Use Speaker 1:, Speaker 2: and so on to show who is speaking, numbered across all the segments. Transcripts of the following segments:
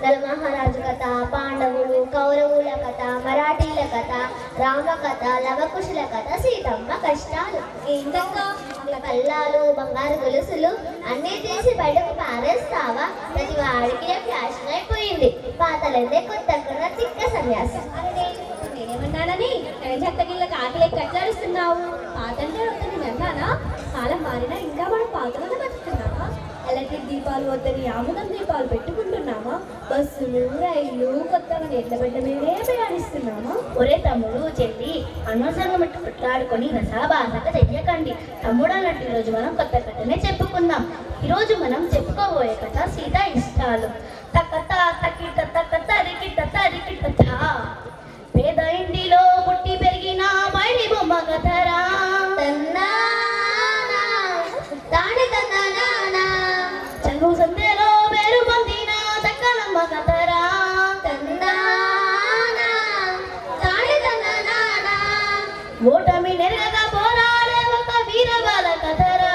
Speaker 1: నలమహారాజు కథ, పాండవులు కౌరవుల కథ, మరాఠీల కథ, రామ కథ, లవకుశుల కథ, సీతమ్మ కష్టాలు.
Speaker 2: ఏంటక్కా
Speaker 1: కల్లాలు, బంగారు గొలుసులు అన్నీ తీసి బయటకు పారేస్తావా? ప్రతి వాడికి ఫ్యాషన్ అయిపోయింది. పాతలందే కొత్త కన్నా తిక్క సన్యాసం.
Speaker 2: నేనేమన్నానని చెత్తగిళ్ళకి ఆకలి కట్లాడిస్తున్నావు? పాతంటే వద్దని అన్నానా? కాలం మారినా ఇంకా మనం పాతలను బతుకుతున్నామా? ఎలక్ట్రిక్ దీపాలు వద్దని ఆముదం దీపాలు పెట్టుకుంటున్నామా? బస్సులు, రైళ్లు కొత్తగా నీళ్ళ బిడ్డ మీదే ప్రయాణిస్తున్నామా?
Speaker 3: ఒరే తమ్ముడు, చెల్లి అనవసరంగా మట్టి కొట్లాడుకొని రసాభాసక చెయ్యకండి. తమ్ముడు అన్నట్టు ఈరోజు మనం కొత్త కథనే చెప్పుకుందాం. ఈరోజు మనం చెప్పుకోబోయే కథ సీత ఇష్టాలు. తకత తకిట తకత రికిట తరికిట థా. పేద ఇంటిలో పుట్టి పెరిగిన బయటి బొమ్మ కథరా. చదువు సంధ్యలో పేరు పొందిన చక్కనమ్మ కథరా. ఓటమి నెరగక పోరాడే ఒక వీరబాల కథరా.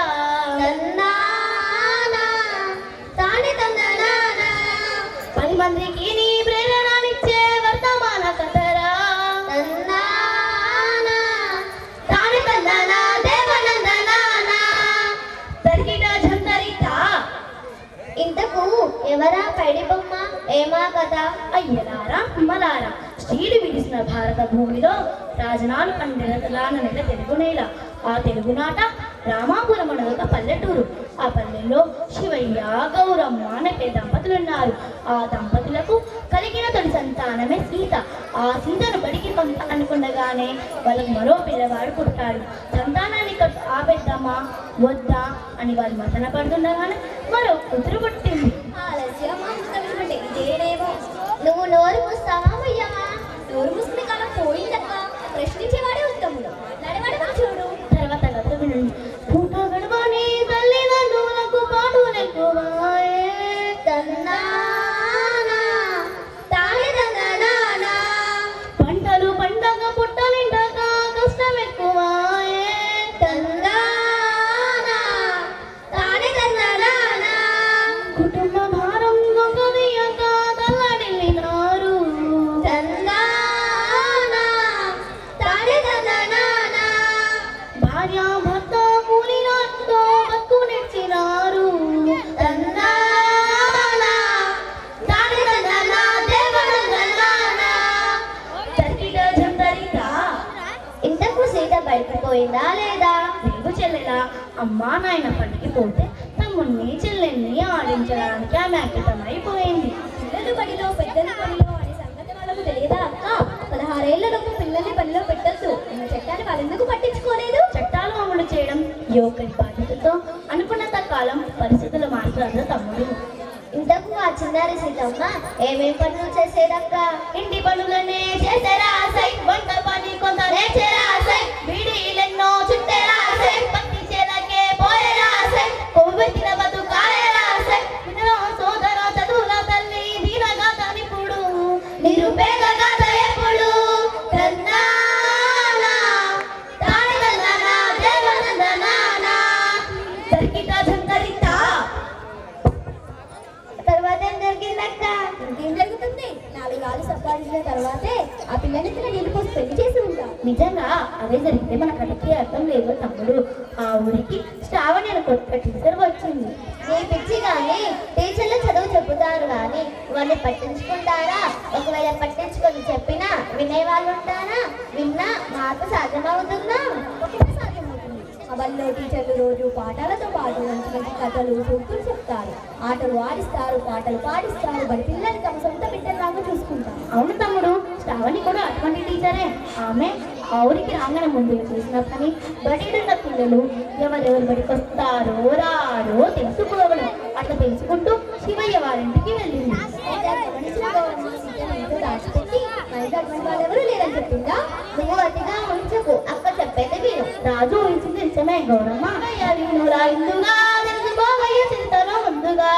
Speaker 3: పది మందికి నీ ప్రేరణనిచ్చే వర్తమాన కథరా.
Speaker 1: ఇంతకు ఎవరా పైడి బొమ్మ? ఏమా కదా?
Speaker 3: అయ్యలారా అమ్మలారా, స్త్రీలు విడిసిన భారత భూమిలో రాజనాలు పండితలాన నెల తెలుగు నేల. ఆ తెలుగునాట రామాపురం అనే ఒక పల్లెటూరు. ఆ పల్లెల్లో శివయ్య, గౌరమ్మ అనే దంపతులున్నారు. ఆ దంపతులకు కలిగిన తొలి సంతానమే సీత. ఆ సీతను బడికి అనుకుండగానే వాళ్ళకు మరో పిల్లవాడు పుట్టాడు. సంతానాన్ని ఆపేద్దామా వద్దా అని వాళ్ళు మతన పడుతుండగానే మరో కూతురు పుట్టింది.
Speaker 1: నువ్వు నోరు మూస్తావా ముయ్యమా?
Speaker 2: నోరు మూసుకునే కాలం పోయిందక్క. ప్రశ్నించేవాడే ఉత్తముడు. నడవడమా చూడు.
Speaker 3: తర్వాత కథ వినండి. పూట గడవని తల్లిదండ్రులకు పాటులెక్కువాయే. పంటలు పండగ పుట్టలిండక కష్టం ఎక్కువాయే. కుటుంబ భారం దొంగదీయక తల్లడిల్లినారు. భార్య భర్త కూలినాతో బతుకు నెచ్చినారు.
Speaker 1: ఇంతకు సీత బయటకు పోయిందా లేదా?
Speaker 3: లేదు చెల్లెలా. అమ్మా నాయన పనికి పోతే తమ్ముణ్ణి చెల్లెల్ని ఆడించడానికి ఆమె అంకితమైపోయింది.
Speaker 2: పిల్లలు బడిలో పెద్దలు పనిలో అనే సంగతి వాళ్ళకు తెలియదా అక్క? 16 ఏళ్లలోపు పిల్లల్ని పనిలో పెట్టద్దు అన్న చట్టాన్ని వాళ్ళెందుకు పట్టించుకోలేదు?
Speaker 3: చట్టాలు అమలు చేయడం యువకుడి బాధ్యతతో అనుకున్నంత కాలం పరిస్థితులు మాట్లాడదు తమ్ముడు.
Speaker 1: ఇంతకు ఆ చిన్నారి సీతమ్మ ఏమేం పనులు చేసేదక్క?
Speaker 3: ఇంటి పనులనే చేసేరా సై, వంట పని కొంత నేర్చేరా సై, బీడీలెన్నో చుట్టేరా సై, పత్తి చేలకే పోయేరా సై, కొవ్వు పెట్టిన బతుకాలేరా సై. వినరా సోదర చదువుల తల్లి దీనగా తనిపుడు, నిరుపేద గాథ ఎప్పుడు.
Speaker 1: తర్వాత ఏం జరిగిందక్క?
Speaker 2: ఇంకేం జరుగుతుంది? 4 ఏళ్ళు సంపాదించిన తర్వాతే ఆ పిల్లని నీళ్ళు పోసి పెళ్లి చేసి ఉంటాం.
Speaker 3: నిజంగా అదే జరిగితే మన కథకి అర్థం లేదు తమ్ముడు. ఆ ఊరికి శ్రావణి అని కొత్త టీచర్ వచ్చింది.
Speaker 1: నీ పిచ్చి కానీ టీచర్లు చదువు చెబుతారు కానీ వాళ్ళని పట్టించుకుంటారా? ఒకవేళ పట్టించుకొని చెప్పినా వినేవాళ్ళు ఉంటారా? విన్నా మార్పు సాధ్యమవుతుందా?
Speaker 2: ఆ బడిలో టీచర్లు రోజు పాఠాలతో పాటు మంచి మంచి కథలు, సూక్తులు చెప్తారు. ఆటలు ఆడిస్తారు, పాటలు పాడిస్తారు. బడి పిల్లల్ని తమ సొంత బిడ్డలాగా చూసుకుంటారు.
Speaker 3: అవును తమ్ముడు, శ్రావణి కూడా అటువంటి టీచరే. ఆమె ఆ ఊరికి రాగానే ముందు చేసిన పని బడిడున్న పిల్లలు ఎవరెవరు బడికి వస్తారో రారో తెలుసుకోవడం. అట్లా తెలుసుకుంటూ శివయ్య వారింటికి వెళ్ళింది.
Speaker 2: దాచిపెట్టి వాళ్ళెవరూ లేదని చెప్పిందా?
Speaker 1: నువ్వు అతిగా ఉంచుకు, అక్క చెప్పేది విను.
Speaker 3: రాజు ఊహించింది నిజమే గౌరమ్మ. ఇందుగా తెలుసుకోవయ్య చింతలో ముందుగా,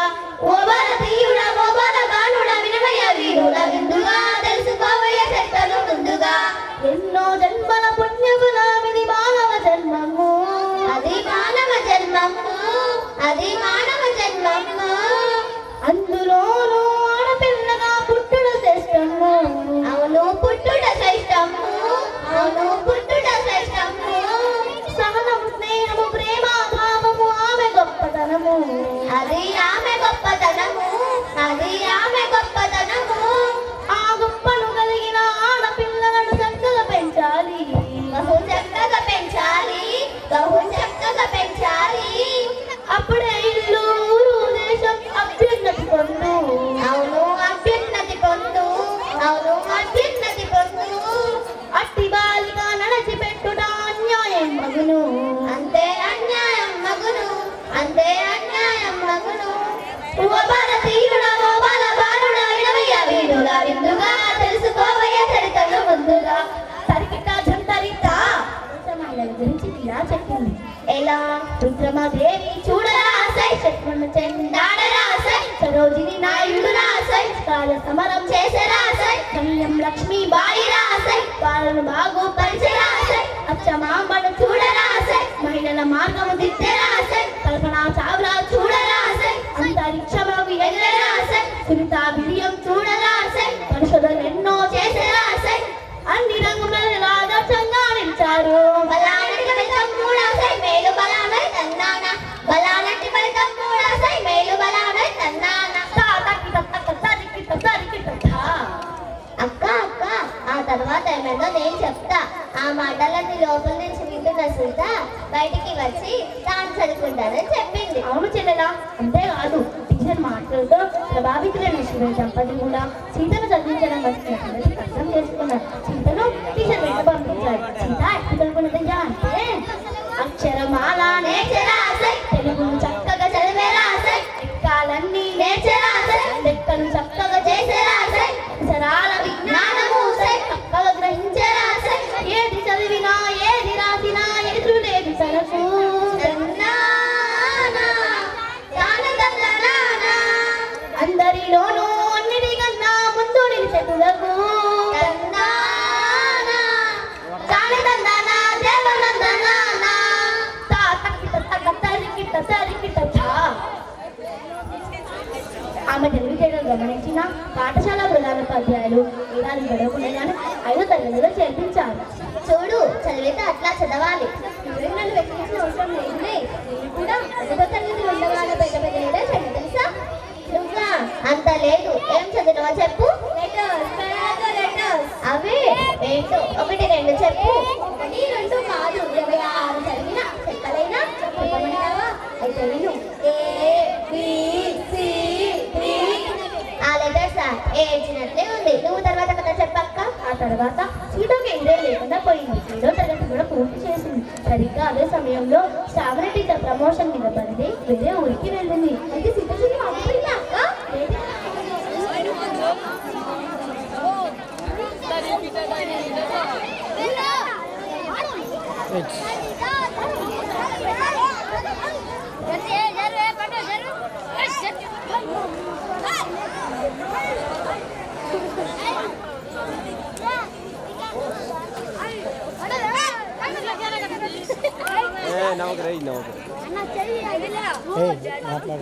Speaker 3: ఓ భారతీయుడా ఓ బాలగానుడా వినవయ్య వీరుల విందుగా, తెలుసుకోవయ్య చింతలో ముందుగా. ఎన్నో జన్మల పుణ్యఫలమిది మానవ జన్మము,
Speaker 1: అది మానవ జన్మము, అది మానవ జన్మము.
Speaker 3: అందులోనూ ఆడపిల్ల
Speaker 1: అది ఆమె గొప్పతనము, అది ఆమె గొప్పతనము.
Speaker 3: ఆ గొప్పను కలిగిన ఆడపిల్లలను చక్కగా పెంచాలి,
Speaker 1: బహు చక్కగా పెంచాలి, బహు చక్కగా పెంచాలి.
Speaker 3: అప్పుడే ఇల్లు ఊరు దేశం అభ్యున్నతి పొందు.
Speaker 1: అవును అభ్యున్నతి పొందు, అవును అభ్యున్నతి పొందు.
Speaker 3: అట్టి బాలిక నడచిపెట్టుట అన్యాయం మగును,
Speaker 1: అంతే అన్యాయం మగును, అంతే అన్యాయం మగును. ఓ భారతీయుడా, ఓ బాలబాలుడా, వినవయ్య వీరుడా విందుగా, తెలుసుకోవయ్య చరిత్రను ముందుగా.
Speaker 3: సరికిట జంతరిత మహిళల గురించి ఇలా చెప్పింది.
Speaker 1: ఎలా?
Speaker 3: రుద్రమాదేవి
Speaker 1: చూడరాసై, శత్రును చెందాడరాసై,
Speaker 3: సరోజిని
Speaker 1: నాయుడు రాసై,
Speaker 3: కాల సమరం
Speaker 1: చేసరాసై,
Speaker 3: కళ్యం లక్ష్మీబాయి
Speaker 1: రాసై,
Speaker 3: వాళ్ళను బాగు
Speaker 1: పరిచరాసై,
Speaker 3: అచ్చమాంబను
Speaker 1: చూడరాసై,
Speaker 3: మహిళల మార్గము
Speaker 1: దిద్దరాసై,
Speaker 3: కల్పనా చావ్లా
Speaker 1: చూడరాసై,
Speaker 3: అంతరిక్షములకు
Speaker 1: ఎగరరాసై,
Speaker 3: సునీత విలియం
Speaker 1: చూడరాసై,
Speaker 3: పరిశోధనలు ఎన్నో
Speaker 1: చేసరాసై.
Speaker 3: అన్ని రంగుల ఆదర్శంగా నిలిచారు.
Speaker 1: బలానటి ఫలితం మూడాసై, మేలు బలానై తన్నాన, బలానటి ఫలితం మూడాసై, మేలు బలానై తన్నాన. అక్క అక్క, ఆ తర్వాత ఏమైందో నేను చెప్తా. ఆ మాటలన్నీ లోపల నుంచి వింటున్న సీత బయటికి వచ్చి తాను చదువుకుంటానని చెప్పింది.
Speaker 3: అవును చెల్లెలా, అంతేకాదు టీచర్ మాటలతో ప్రభావితులైన శివ దంపతులు కూడా సీతను చదివించడం వచ్చిన సంగతి అర్థం చేసుకున్నారు. సీతను టీచర్ వెంట పంపించారు. సీత ఎప్పుడు చదువుకున్నదయ్యా అంటే అక్షరమాల
Speaker 1: నేర్చరాసై,
Speaker 3: తెలుగును చక్కగా
Speaker 1: చదివేరాసై,
Speaker 3: ఎక్కాలన్నీ
Speaker 1: నేర్చరాసై,
Speaker 3: లెక్కలు చక్కగా
Speaker 1: చేసేరాసై,
Speaker 3: అక్షరాల
Speaker 1: జ్ఞానమూసై,
Speaker 3: చక్కగా గ్రహించరాసై. ఏది చదివినా ఏది రాసినా ఎదురు లేదు తనకు.
Speaker 1: తన్నాన, తానదల్లనాన,
Speaker 3: అందరిలోనూ అన్నిటికన్నా ముందు నిలిచెతులకు.
Speaker 1: తన్నాన, తానదల్లన, దేవనందనాన.
Speaker 3: ఆమె తెలివితేటలు గమనించిన పాఠశాల ప్రధానోపాధ్యాయులు ఏడాది గడవకుండానే 5వ తరగతిలో చేర్పించారు.
Speaker 1: చూడు, చదివితే అట్లా చదవాలి.
Speaker 2: నన్ను వెక్కించిన అవసరం లేదులే. నేను కూడా 5వ తరగతి ఉండగానే పెద్ద పెద్ద ఏడా చదివి తెలుసా?
Speaker 1: నువ్వా? అంత లేదు. ఏం చదివినావో చెప్పు.
Speaker 2: లెటర్స్, పెద్ద లెటర్స్.
Speaker 1: అవే ఏంటో, 1, 2 చెప్పు.
Speaker 2: 1, 2 కాదు, 26 చదివినా. చెప్పలేనా? చెప్పమంటావా? అయితే విను. A B C D.
Speaker 1: ఆ లెటర్స్ ఏడ్చినట్లే ఉంది. నువ్వు తర్వాత కదా చెప్పక్క.
Speaker 3: ఆ తర్వాత సీతకి ఎదురే లేకుండా పోయింది. 7వ తరగతి కూడా పూర్తి చేసింది. సరిగ్గా అదే సమయంలో శ్రావణ టీచర్ ప్రమోషన్ మీద పడింది. వేరే ఊరికి వెళ్ళింది.
Speaker 2: అయితే సిద్ధుని మాట్లాడిందా అక్క?
Speaker 4: నమ్మకం రే నమ్మకం మాట్లాడు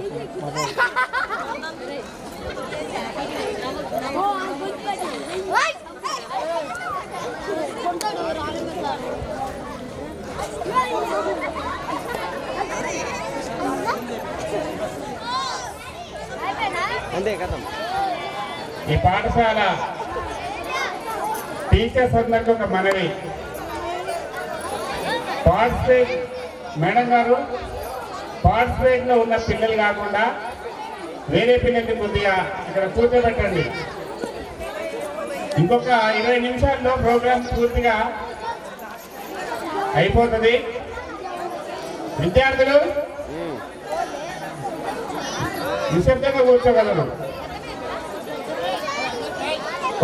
Speaker 4: అంతే కదా.
Speaker 5: ఈ పాఠశాల టీచర్స్ అందరికీ ఒక మనవి. పార్టిసిపేట్ మేడం గారు, పార్టిసిపేట్ లో ఉన్న పిల్లలు కాకుండా వేరే పిల్లల్ని కొద్దిగా ఇక్కడ కూర్చోబెట్టండి. ఇంకొక 20 నిమిషాల్లో ప్రోగ్రామ్ పూర్తిగా అయిపోతుంది. విద్యార్థులు నిశ్శబ్దంగా కూర్చోగలరు.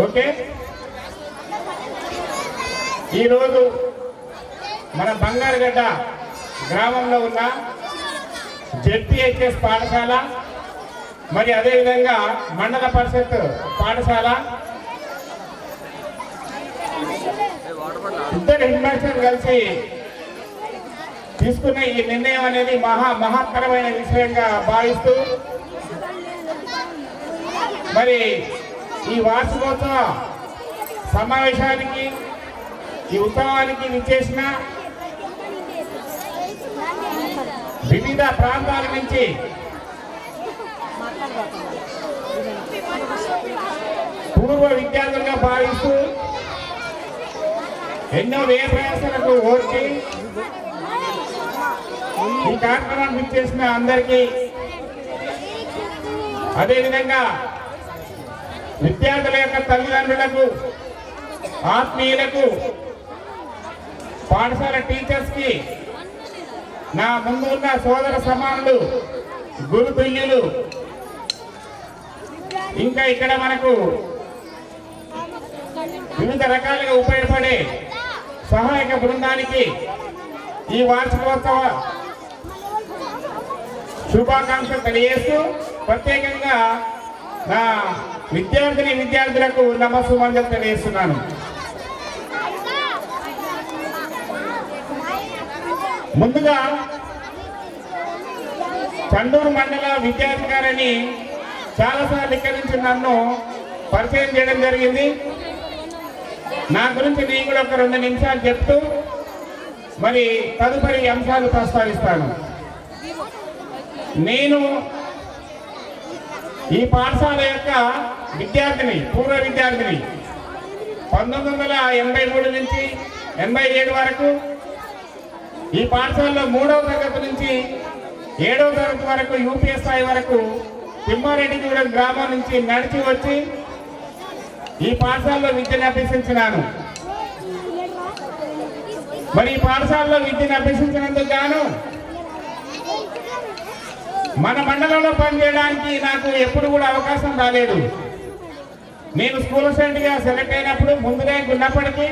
Speaker 5: ఓకే. ఈరోజు మన బంగారుగడ్డ గ్రామంలో ఉన్న జెడ్పీహెచ్ఎస్ పాఠశాల, మరి అదేవిధంగా మండల పరిషత్ పాఠశాల ఇద్దరు హెడ్ మాస్టర్ కలిసి తీసుకున్న ఈ నిర్ణయం అనేది మహత్తరమైన విషయంగా భావిస్తూ, మరి ఈ వార్షికోత్సవ సమావేశానికి, ఈ ఉత్సవానికి విచ్చేసిన వివిధ ప్రాంతాల నుంచి పూర్వ విద్యార్థులుగా భావిస్తూ ఎన్నో వ్యయ ప్రయాసాలకు ఓర్చి ఈ కార్యక్రమాన్ని చేసిన అందరికీ, అదేవిధంగా విద్యార్థుల యొక్క తల్లిదండ్రులకు, ఆత్మీయులకు, పాఠశాల టీచర్స్ కి, నా ముందు ఉన్న సోదర సమానులు, గురుతుల్యులు, ఇంకా ఇక్కడ మనకు వివిధ రకాలుగా ఉపయోగపడే సహాయక బృందానికి ఈ వార్షికోత్సవ శుభాకాంక్షలు తెలియజేస్తూ ప్రత్యేకంగా నా విద్యార్థులకు నమస్సుమంజలు తెలియజేస్తున్నాను. ముందుగా చండూరు మండల విద్యాధికారిని చాలాసార్లు ఇక్కడి నుంచి నన్ను పరిచయం చేయడం జరిగింది. నా గురించి నేను కూడా ఒక 2 నిమిషాలు చెప్తూ మరి తదుపరి అంశాలు ప్రస్తావిస్తాను. నేను ఈ పాఠశాల యొక్క విద్యార్థిని, పూర్వ విద్యార్థిని. 1983 నుంచి 87 వరకు ఈ పాఠశాలలో 3వ తరగతి నుంచి 7వ తరగతి వరకు యూపీఎస్ స్థాయి వరకు తిమ్మారెడ్డిగూడెం గ్రామం నుంచి నడిచి వచ్చి ఈ పాఠశాలలో విద్యను అభ్యసించినాను. మరి ఈ పాఠశాలలో విద్యను అభ్యసించినందుకు గాను మన మండలంలో పనిచేయడానికి నాకు ఎప్పుడు కూడా అవకాశం రాలేదు. నేను స్కూల్ అసిస్టెంట్గా సెలెక్ట్ అయినప్పుడు ముందు ర్యాంక్ ఉన్నప్పటికీ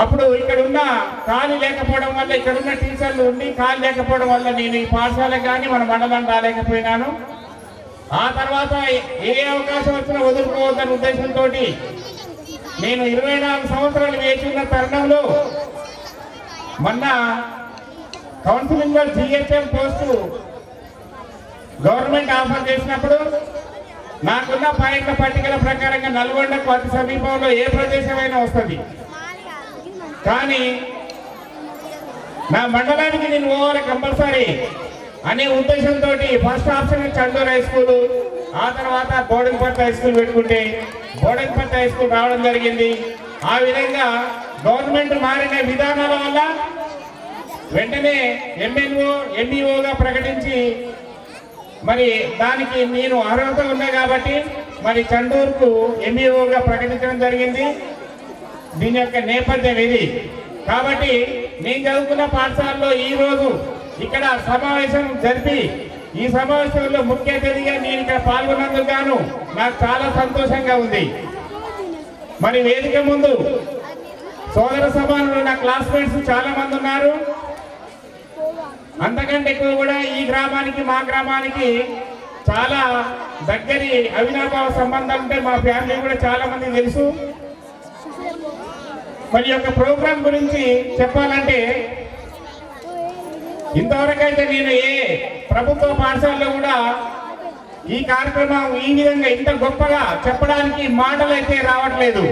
Speaker 5: అప్పుడు ఇక్కడ ఉన్న ఖాళీ లేకపోవడం వల్ల, ఇక్కడ ఉన్న టీచర్లు ఉండి ఖాళీ లేకపోవడం వల్ల నేను ఈ పాఠశాలకు కానీ మన మండలం రాలేకపోయినాను. ఆ తర్వాత ఏ అవకాశం వచ్చినా వదులుకోవద్దన్న ఉద్దేశంతో నేను 24 సంవత్సరాలు వేచి ఉన్న తరుణంలో మొన్న కౌన్సిలింగ్ లో జిహెచ్ఎం పోస్టు గవర్నమెంట్ ఆఫర్ చేసినప్పుడు నాకున్న పాయింట్ల పట్టికల ప్రకారంగా నల్గొండకు అతి సమీపంలో ఏ ప్రదేశమైనా వస్తుంది. కానీ నా మండలానికి నేను పోవాలి కంపల్సరీ అనే ఉద్దేశంతో first option Chandur high school, ఆ తర్వాత బోడంపట్ల హై స్కూల్ పెట్టుకుంటే బోడంపట్ల హై స్కూల్ రావడం జరిగింది. ఆ విధంగా గవర్నమెంట్ మారిన విధానాల వల్ల వెంటనే ఎంఎన్ఓ ఎంఈఓగా ప్రకటించి మరి దానికి నేను అర్హత ఉన్నా కాబట్టి మరి చండూరుకు ఎంఈఓగా ప్రకటించడం జరిగింది. దీని యొక్క నేపథ్యం ఇది. కాబట్టి నేను చదువుకున్న పాఠశాలలో ఈరోజు ఇక్కడ సమావేశం జరిపి ఈ సమావేశంలో ముఖ్య అతిథిగా నేను ఇక్కడ పాల్గొన్నందుకు గాను నాకు చాలా సంతోషంగా ఉంది. మరి వేదిక ముందు సోదర సమానులు నా క్లాస్మేట్స్ చాలా మంది ఉన్నారు. అంతకంటే ఎక్కువ కూడా ఈ గ్రామానికి మా గ్రామానికి చాలా దగ్గరి అవినాభావ సంబంధాలు ఉంటే మా ఫ్యామిలీ కూడా చాలా మంది తెలుసు. మరి యొక్క ప్రోగ్రాం గురించి చెప్పాలంటే ఇంతవరకు అయితే నేను ఏ ప్రభుత్వ పాఠశాలలో కూడా ఈ కార్యక్రమం ఈ విధంగా ఇంత గొప్పగా చెప్పడానికి మాటలు అయితే రావట్లేదు.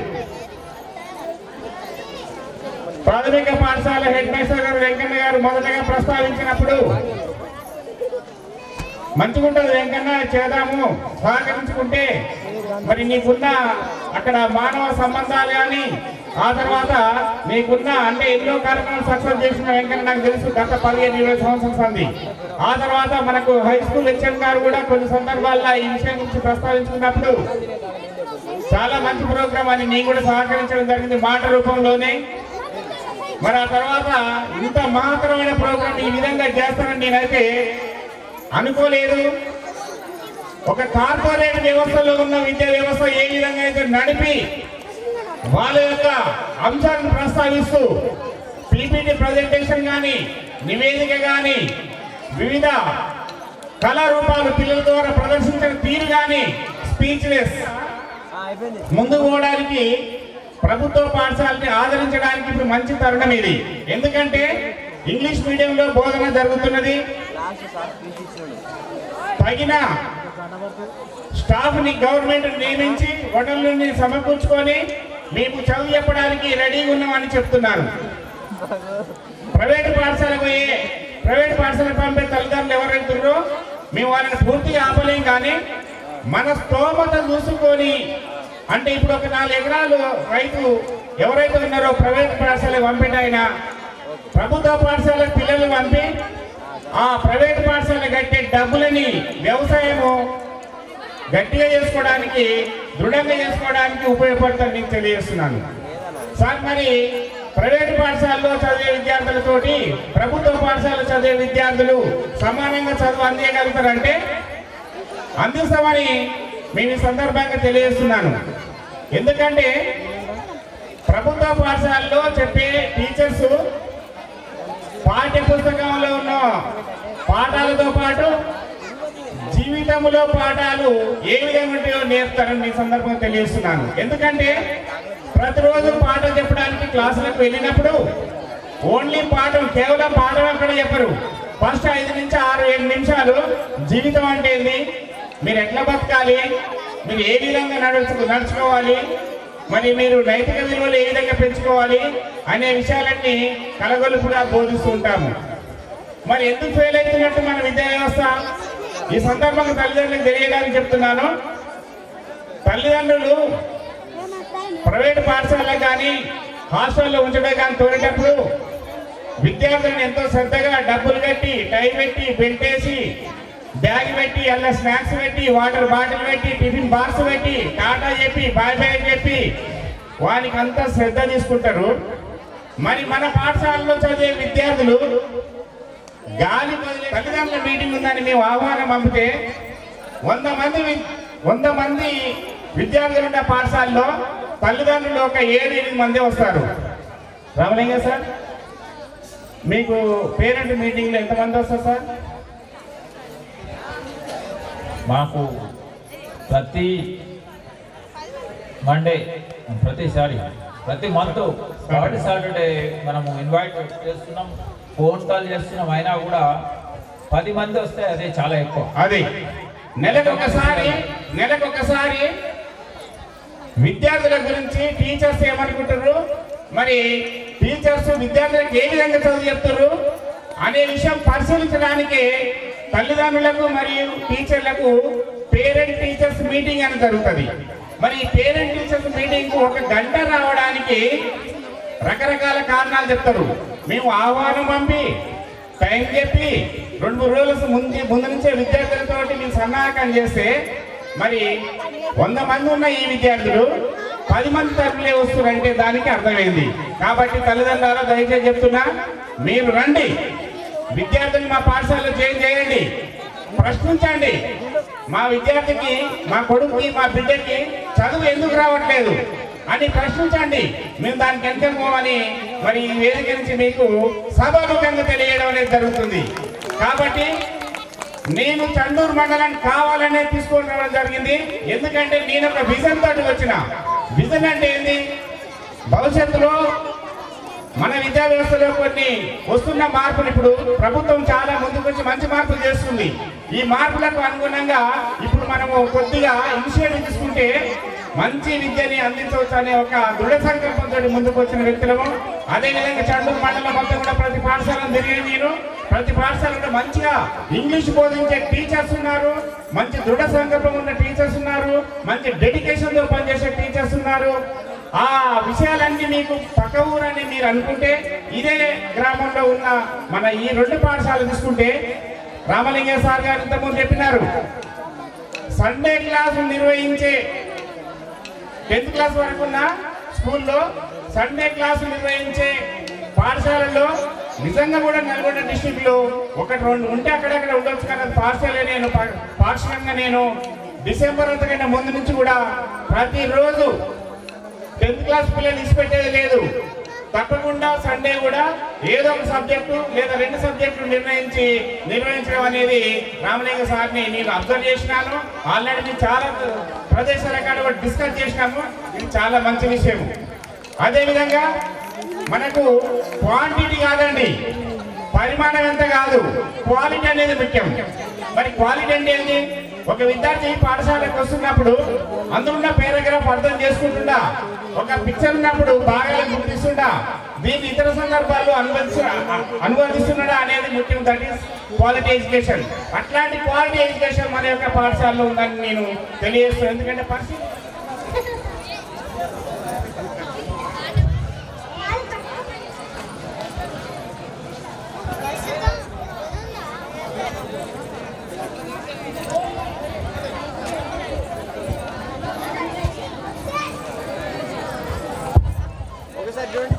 Speaker 5: ప్రాథమిక పాఠశాల హెడ్ మాస్టర్ గారు వెంకన్న గారు మొదటగా ప్రస్తావించినప్పుడు మంచిగుంటుంది వెంకన్న, చేద్దాము సహకరించుకుంటే, మరి నీకున్న అక్కడ మానవ సంబంధాలు కానీ ఆ తర్వాత నీకున్న అంటే ఎన్నో కార్యక్రమాలు సక్సెస్ చేసిన వెంకన్న నాకు తెలుసు గత 15-20 సంవత్సరాల సంది. ఆ తర్వాత మనకు హై స్కూల్ హెచ్ఎం గారు కూడా కొన్ని సందర్భాల్లో ఈ విషయం గురించి ప్రస్తావించుకున్నప్పుడు చాలా మంచి ప్రోగ్రామ్ అని నేను కూడా సహకరించడం జరిగింది మాట రూపంలోనే. మరి ఆ తర్వాత ఇంత మహత్తరమైన ప్రోగ్రామ్ ఈ విధంగా చేస్తానని నేనైతే అనుకోలేదు. ఒక కార్పొరేట్ వ్యవస్థలో ఉన్న విద్యా వ్యవస్థ ఏ విధంగా అయితే నడిపి వాళ్ళ యొక్క అంశాలను ప్రస్తావిస్తూ పీపీటీ ప్రజెంటేషన్ కానీ నివేదిక కానీ వివిధ కళారూపాలు పిల్లల ద్వారా ప్రదర్శించిన తీరు కానీ స్పీచ్లెస్ ముందుకు పోవడానికి ప్రభుత్వ పాఠశాలని ఆదరించడానికి ఇప్పుడు మంచి తరుణం ఇది. ఎందుకంటే ఇంగ్లీష్ మీడియంలో బోధన జరుగుతున్నది. తగిన స్టాఫ్ ని గవర్నమెంట్ నియమించి వనరులని సమకూర్చుకొని మేము చదువు చెప్పడానికి రెడీగా ఉన్నామని చెప్తున్నారు. ప్రైవేట్ పాఠశాలకు పంపే తల్లిదండ్రులు ఎవరు వెళ్తున్నారో మేము వాళ్ళని పూర్తిగా ఆపలేం, కానీ మన స్తోమత చూసుకొని, అంటే ఇప్పుడు ఒక 4 ఎకరాలు రైతు ఎవరైతే ఉన్నారో ప్రైవేట్ పాఠశాలకు పంపిన ప్రభుత్వ పాఠశాలకు పిల్లలు పంపి ఆ ప్రైవేట్ పాఠశాల కట్టే డబ్బులని వ్యవసాయము గట్టిగా చేసుకోవడానికి, దృఢంగా చేసుకోవడానికి ఉపయోగపడుతుంది నేను తెలియజేస్తున్నాను. సార్, మరి ప్రైవేట్ పాఠశాలలో చదివే విద్యార్థులతోటి ప్రభుత్వ పాఠశాలలో చదివే విద్యార్థులు సమానంగా చదువు అందించగలుగుతారంటే అందిస్తామని మేము ఈ సందర్భంగా తెలియజేస్తున్నాను. ఎందుకంటే ప్రభుత్వ పాఠశాలలో చెప్పే టీచర్స్ పాఠ్య పుస్తకంలో ఉన్న పాఠాలతో పాటు జీవితంలో పాఠాలు ఏ విధంగా ఉంటాయో నేర్పుతారని ఈ సందర్భంగా తెలియజేస్తున్నాను. ఎందుకంటే ప్రతిరోజు పాఠం చెప్పడానికి క్లాసులకు వెళ్ళినప్పుడు ఓన్లీ పాఠం, కేవలం పాఠం అక్కడ చెప్పరు. ఫస్ట్ 5 నుంచి 6-7 నిమిషాలు జీవితం అంటే ఏంది, మీరు ఎట్లా బతకాలి, మీరు ఏ విధంగా నడుచుకోవాలి, మరి మీరు నైతిక విలువలు ఏ విధంగా పెంచుకోవాలి అనే విషయాలన్నీ కలగొలుపుగా బోధిస్తూ ఉంటాము. మరి ఎందుకు ఫెయిల్ అవుతున్నట్టు మన విద్యా వ్యవస్థ? ఈ సందర్భంగా తల్లిదండ్రులకు తెలియడానికి చెప్తున్నాను. తల్లిదండ్రులు ప్రైవేట్ పాఠశాలకు కానీ హాస్టల్లో ఉంచడం కానీ తోడేటప్పుడు విద్యార్థులను ఎంతో శ్రద్ధగా డబ్బులు కట్టి, టై పెట్టి, బెల్ట్ వేసి, బ్యాగ్ పెట్టి, అలా స్నాక్స్ పెట్టి, వాటర్ బాటిల్ పెట్టి, టిఫిన్ బాక్స్ పెట్టి, టాటా చెప్పి, బాయ్ బాయ్ చెప్పి వానికి అంతా శ్రద్ధ తీసుకుంటారు. మరి మన పాఠశాలలో చదివే విద్యార్థులు గాలి తల్లిదండ్రుల మీటింగ్ ఉందని మేము ఆహ్వానం పంపితే 100 మంది విద్యార్థులు ఉన్న పాఠశాలలో తల్లిదండ్రులు ఒక 7-8 మంది వస్తారు. రామలింగ సార్, మీకు పేరెంట్ మీటింగ్లో ఎంతమంది వస్తారు సార్?
Speaker 6: మాకు ప్రతి మండే, ప్రతి మంత్ సాటర్డే మనము ఇన్వైట్ చేస్తున్నాం, ఫోన్ కాల్ చేస్తున్నాం. అయినా కూడా 10 మంది వస్తే అదే చాలా ఎక్కువ.
Speaker 5: అది నెలకొకసారి విద్యార్థుల గురించి టీచర్స్ ఏమనుకుంటారు, మరి టీచర్స్ విద్యార్థులకు ఏ విధంగా చదువు చెప్తారు అనే విషయం పరిశీలించడానికి తల్లిదండ్రులకు మరియు టీచర్లకు పేరెంట్ టీచర్స్ మీటింగ్ అని జరుగుతుంది. మరి ఈ పేరెంట్ టీచర్స్ మీటింగ్ 1 గంట రావడానికి రకరకాల కారణాలు చెప్తారు. మేము ఆహ్వానం పంపి, టైం చెప్పి, 2-3 రోజుల ముందు నుంచే విద్యార్థులతో మేము సన్నాహకం చేస్తే మరి 100 మంది ఉన్న ఈ విద్యార్థులు 10 మంది తరపులే వస్తున్నారంటే దానికి అర్థమైంది. కాబట్టి తల్లిదండ్రుల దయచేసి చెప్తున్నా, మీరు రండి, విద్యార్థులు మా పాఠశాలలో జాయిన్ చేయండి, ప్రశ్నించండి. మా విద్యార్థికి, మా కొడుకుకి, మా బిడ్డకి చదువు ఎందుకు రావట్లేదు అని ప్రశ్నించండి. మేము దానికి ఎంతమని మరి ఈ వేదిక నుంచి మీకు సభాముఖంగా తెలియడం అనేది జరుగుతుంది. కాబట్టి నేను చండూరు మండలం కావాలనే తీసుకొని రావడం జరిగింది. ఎందుకంటే నేను ఒక విజన్ తోటి వచ్చిన. విజన్ అంటే ఏంది, భవిష్యత్తులో మన విద్యా వ్యవస్థలో కొన్ని వస్తున్న మార్పులు, ఇప్పుడు ప్రభుత్వం చాలా ముందుకు వచ్చి మంచి మార్పులు చేస్తుంది. ఈ మార్పులకు అనుగుణంగా ఇప్పుడు మనము కొద్దిగా ఇనిషియేటివ్ తీసుకుంటే మంచి విద్యని అందించవచ్చు అనే ఒక దృఢ సంకల్పంతో ముందుకు వచ్చిన వ్యక్తులము. అదేవిధంగా చండూరు మండలం మొత్తం కూడా ప్రతి పాఠశాలను తిరిగి నేను ప్రతి పాఠశాలలో మంచిగా ఇంగ్లీష్ బోధించే టీచర్స్ ఉన్నారు, మంచి దృఢ సంకల్పం ఉన్న టీచర్స్ ఉన్నారు, మంచి డెడికేషన్తో పనిచేసే టీచర్స్ ఉన్నారు. ఆ విషయాలన్నీ మీకు పక్క ఊరని మీరు అనుకుంటే, ఇదే గ్రామంలో ఉన్న మన ఈ 2 పాఠశాలలు తీసుకుంటే, రామలింగ సార్ గారు ఇంతకుముందు చెప్పినారు, సండే క్లాసు నిర్వహించే 10th క్లాస్ వరకు ఉన్న స్కూల్లో సండే క్లాసు నిర్వహించే పాఠశాలల్లో నిజంగా కూడా నల్గొండ డిస్ట్రిక్ట్లో 1-2 ఉంటే అక్కడక్కడ ఉండొచ్చు. కానీ పాఠశాల నేను పాఠశాలంగా నేను డిసెంబర్ అంతకంటే ముందు నుంచి కూడా ప్రతిరోజు 10th క్లాస్ పిల్లలు ఇచ్చిపెట్టేది లేదు. తప్పకుండా సండే కూడా ఏదో ఒక సబ్జెక్టు లేదా 2 సబ్జెక్టులు నిర్వహించడం అనేది రామలింగ సార్ని నేను అబ్జర్వ్ చేసినాను. ఆల్రెడీ మేము చాలా ప్రదేశాల కాడ కూడా డిస్కస్ చేసినాము. ఇది చాలా మంచి విషయం. అదేవిధంగా మనకు క్వాంటిటీ కాదండి, పరిమాణం ఎంత కాదు, క్వాలిటీ అనేది ముఖ్యం. మరి క్వాలిటీ అంటే ఏంటి? ఒక విద్యార్థి పాఠశాలకు వస్తున్నప్పుడు అందులో పారాగ్రాఫ్ అర్థం చేసుకుంటుందా, ఒక పిక్చర్ ఉన్నప్పుడు బాగా గుర్తిస్తుంటా దీన్ని ఇతర సందర్భాల్లో అనువదిస్తున్నాడా అనేది ముఖ్యం. That is quality education. అట్లాంటి క్వాలిటీ ఎడ్యుకేషన్ మన యొక్క పాఠశాలలో ఉందని నేను తెలియజేస్తాను. ఎందుకంటే
Speaker 4: ఒకసారి చూడండి.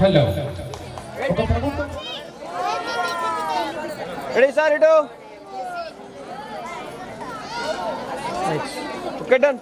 Speaker 5: హలో
Speaker 4: రెడీ సార్ ఇటు ఓకే డన్